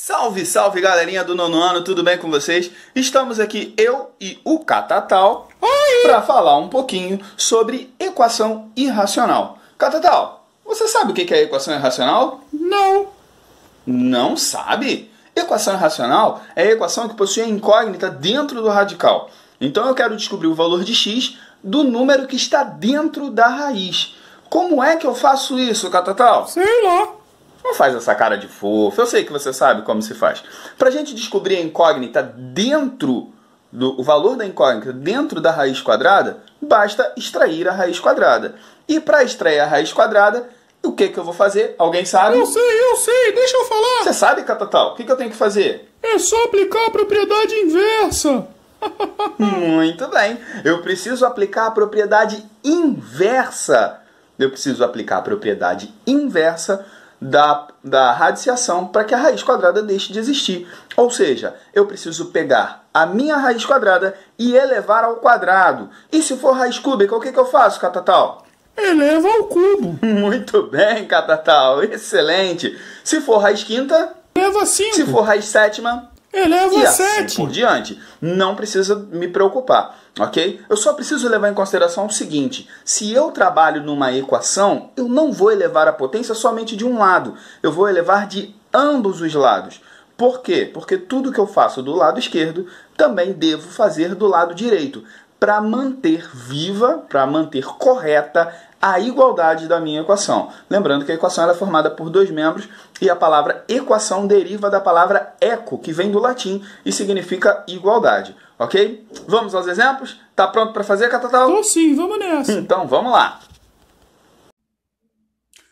Salve, salve galerinha do nono ano, tudo bem com vocês? Estamos aqui, eu e o Catatal, para falar um pouquinho sobre equação irracional. Catatal, você sabe o que é equação irracional? Não. Não sabe? Equação irracional é a equação que possui a incógnita dentro do radical. Então eu quero descobrir o valor de x do número que está dentro da raiz. Como é que eu faço isso, Catatal? Sei lá. Não faz essa cara de fofo, eu sei que você sabe como se faz. Para a gente descobrir a incógnita dentro o valor da incógnita dentro da raiz quadrada, basta extrair a raiz quadrada. E para extrair a raiz quadrada, o que eu vou fazer? Alguém sabe? Eu sei, deixa eu falar. Você sabe, Catatal? O que eu tenho que fazer? É só aplicar a propriedade inversa. Muito bem. Eu preciso aplicar a propriedade inversa. Eu preciso aplicar a propriedade inversa da radiciação para que a raiz quadrada deixe de existir. Ou seja, eu preciso pegar a minha raiz quadrada e elevar ao quadrado. E se for raiz cúbica, o que eu faço, Catatal? Eleva ao cubo. Muito bem, Catatal. Excelente. Se for raiz quinta, eleva a 5. Se for raiz sétima, eleva e a assim 7. por diante. Não precisa me preocupar, ok? Eu só preciso levar em consideração o seguinte: se eu trabalho numa equação, eu não vou elevar a potência somente de um lado, eu vou elevar de ambos os lados. Por quê? Porque tudo que eu faço do lado esquerdo, também devo fazer do lado direito, para manter viva, para manter correta a igualdade da minha equação. Lembrando que a equação é formada por dois membros e a palavra equação deriva da palavra eco, que vem do latim e significa igualdade. Ok? Vamos aos exemplos? Tá pronto para fazer, Catatal? Tô sim, vamos nessa. Então vamos lá.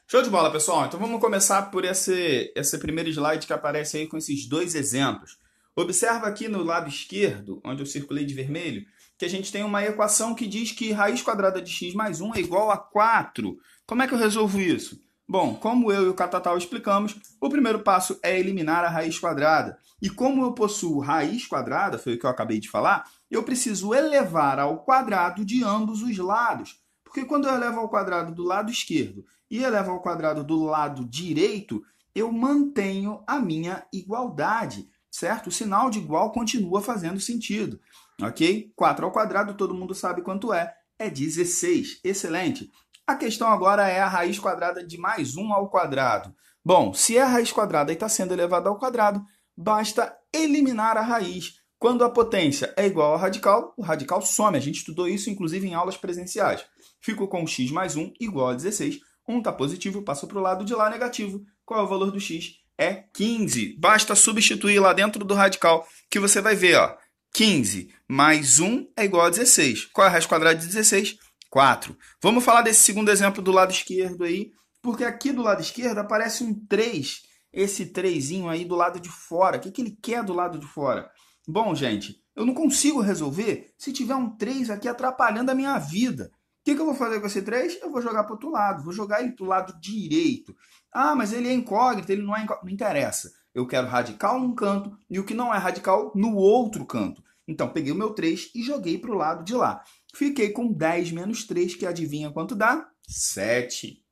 Show de bola, pessoal. Então vamos começar por esse primeiro slide que aparece aí com esses dois exemplos. Observa aqui no lado esquerdo, onde eu circulei de vermelho, que a gente tem uma equação que diz que raiz quadrada de x mais 1 é igual a 4. Como é que eu resolvo isso? Bom, como eu e o Catatal explicamos, o primeiro passo é eliminar a raiz quadrada. E como eu possuo raiz quadrada, foi o que eu acabei de falar, eu preciso elevar ao quadrado de ambos os lados. Porque quando eu elevo ao quadrado do lado esquerdo e elevo ao quadrado do lado direito, eu mantenho a minha igualdade, certo? O sinal de igual continua fazendo sentido. Ok? 4 ao quadrado, todo mundo sabe quanto é 16. Excelente. A questão agora é a raiz quadrada de mais 1 ao quadrado. Bom, se é a raiz quadrada e está sendo elevada ao quadrado, basta eliminar a raiz. Quando a potência é igual ao radical, o radical some. A gente estudou isso, inclusive, em aulas presenciais. Fico com x mais 1 igual a 16. 1 está positivo, passa para o lado de lá negativo. Qual é o valor do x? É 15. Basta substituir lá dentro do radical que você vai ver, ó. 15 mais 1 é igual a 16. Qual é a raiz quadrada de 16? 4. Vamos falar desse segundo exemplo do lado esquerdo aí, porque aqui do lado esquerdo aparece um 3, esse 3zinho aí do lado de fora. O que ele quer do lado de fora? Bom, gente, eu não consigo resolver se tiver um 3 aqui atrapalhando a minha vida. O que eu vou fazer com esse 3? Eu vou jogar para o outro lado, vou jogar ele para o lado direito. Ah, mas ele é incógnito, ele não é incógnito. Não interessa. Eu quero radical num canto e o que não é radical no outro canto. Então, peguei o meu 3 e joguei para o lado de lá. Fiquei com 10 menos 3, que adivinha quanto dá? 7.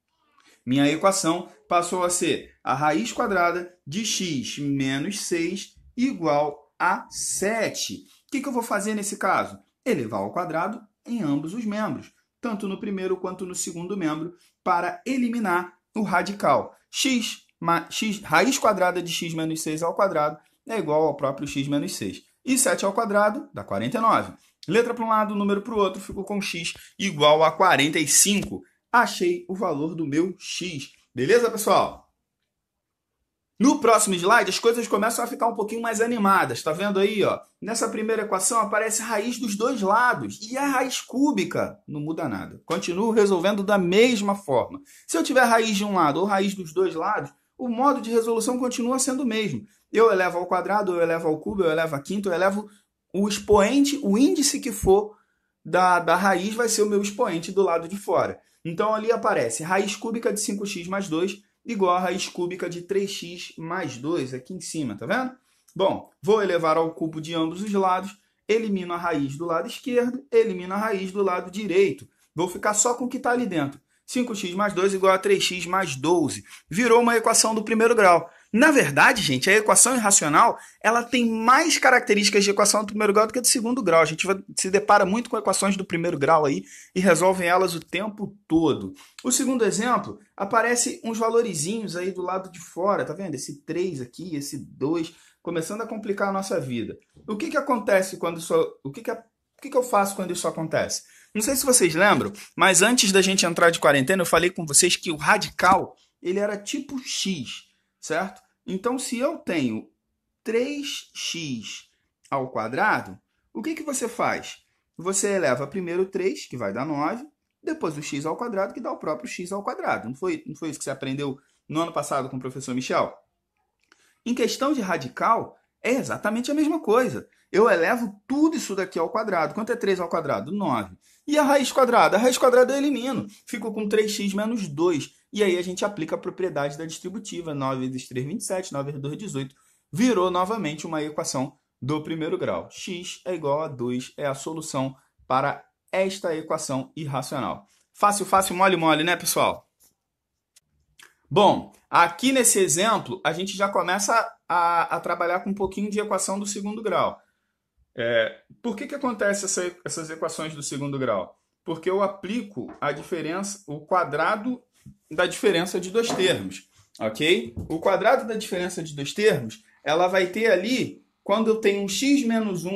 Minha equação passou a ser a raiz quadrada de x menos 6 igual a 7. O que eu vou fazer nesse caso? Elevar ao quadrado em ambos os membros, tanto no primeiro quanto no segundo membro, para eliminar o radical. Raiz quadrada de x menos 6 ao quadrado é igual ao próprio x menos 6. E 7 ao quadrado dá 49. Letra para um lado, número para o outro, ficou com x igual a 45. Achei o valor do meu x. Beleza, pessoal? No próximo slide, as coisas começam a ficar um pouquinho mais animadas. Tá vendo aí, ó? Nessa primeira equação aparece a raiz dos dois lados. E a raiz cúbica não muda nada. Continuo resolvendo da mesma forma. Se eu tiver raiz de um lado ou raiz dos dois lados, o modo de resolução continua sendo o mesmo. Eu elevo ao quadrado, eu elevo ao cubo, eu elevo a quinto, eu elevo o expoente, o índice que for da raiz vai ser o meu expoente do lado de fora. Então ali aparece raiz cúbica de 5x mais 2 igual a raiz cúbica de 3x mais 2 aqui em cima, tá vendo? Bom, vou elevar ao cubo de ambos os lados, elimino a raiz do lado esquerdo, elimino a raiz do lado direito. Vou ficar só com o que está ali dentro. 5x mais 2 igual a 3x mais 12. Virou uma equação do primeiro grau. Na verdade, gente, a equação irracional, ela tem mais características de equação do primeiro grau do que do segundo grau. A gente se depara muito com equações do primeiro grau aí e resolvem elas o tempo todo. O segundo exemplo, aparece uns valorizinhos aí do lado de fora, tá vendo? Esse 3 aqui, esse 2, começando a complicar a nossa vida. O que acontece quando isso... O que eu faço quando isso acontece? Não sei se vocês lembram, mas antes da gente entrar de quarentena, eu falei com vocês que o radical, ele era tipo x, certo? Então, se eu tenho 3x ao quadrado, o que você faz? Você eleva primeiro o 3, que vai dar 9, depois o x ao quadrado, que dá o próprio x ao quadrado. Não foi isso que você aprendeu no ano passado com o professor Michel? Em questão de radical, é exatamente a mesma coisa. Eu elevo tudo isso daqui ao quadrado. Quanto é 3 ao quadrado? 9. E a raiz quadrada? A raiz quadrada eu elimino. Fico com 3x menos 2. E aí a gente aplica a propriedade da distributiva. 9 vezes 3, 27. 9 vezes 2, 18. Virou novamente uma equação do primeiro grau. X é igual a 2. É a solução para esta equação irracional. Fácil, fácil, mole, mole, né, pessoal? Bom, aqui nesse exemplo, a gente já começa a trabalhar com um pouquinho de equação do segundo grau. Por que acontece essas equações do segundo grau? Porque eu aplico a diferença, o quadrado da diferença de dois termos, ok? O quadrado da diferença de dois termos, ela vai ter ali, quando eu tenho um x menos 1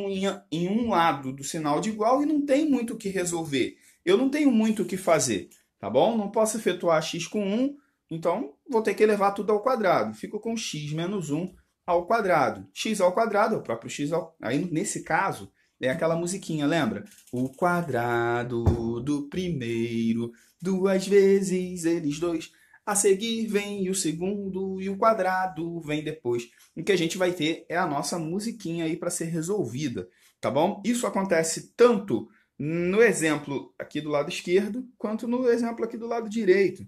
em um lado do sinal de igual e não tem muito o que resolver. Eu não tenho muito o que fazer, tá bom? Não posso efetuar x com 1, então vou ter que elevar tudo ao quadrado. Fico com x menos 1 ao quadrado. X ao quadrado é o próprio x ao... Aí, nesse caso, é aquela musiquinha, lembra? O quadrado do primeiro, duas vezes eles dois. A seguir vem o segundo e o quadrado vem depois. O que a gente vai ter é a nossa musiquinha aí para ser resolvida, tá bom? Isso acontece tanto no exemplo aqui do lado esquerdo, quanto no exemplo aqui do lado direito.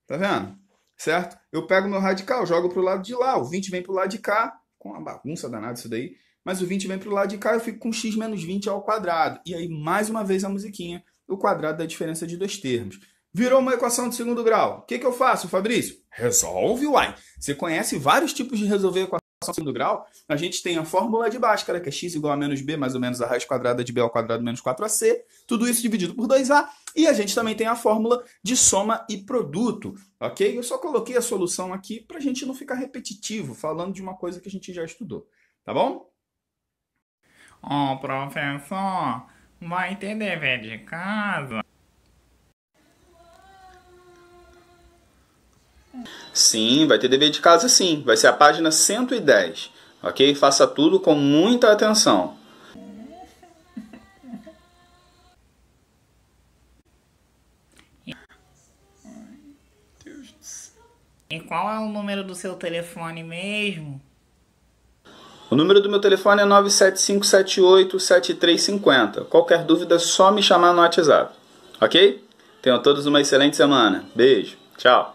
Tá vendo? Certo? Eu pego meu radical, jogo para o lado de lá, o 20 vem para o lado de cá, com uma bagunça danada isso daí, mas o 20 vem para o lado de cá, eu fico com x menos 20 ao quadrado. E aí, mais uma vez, a musiquinha, o quadrado da diferença de dois termos. Virou uma equação de segundo grau. O que eu faço, Fabrício? Resolve, uai! Você conhece vários tipos de resolver equação de segundo grau? A gente tem a fórmula de Bhaskara, que é x igual a menos b, mais ou menos a raiz quadrada de b ao quadrado menos 4ac, tudo isso dividido por 2a, e a gente também tem a fórmula de soma e produto, ok? Eu só coloquei a solução aqui para a gente não ficar repetitivo, falando de uma coisa que a gente já estudou, tá bom? Ô, professor, vai ter dever de casa? Sim, vai ter dever de casa sim. Vai ser a página 110, ok? Faça tudo com muita atenção. E qual é o número do seu telefone mesmo? O número do meu telefone é 975787350. Qualquer dúvida é só me chamar no WhatsApp, ok? Tenham todos uma excelente semana. Beijo, tchau.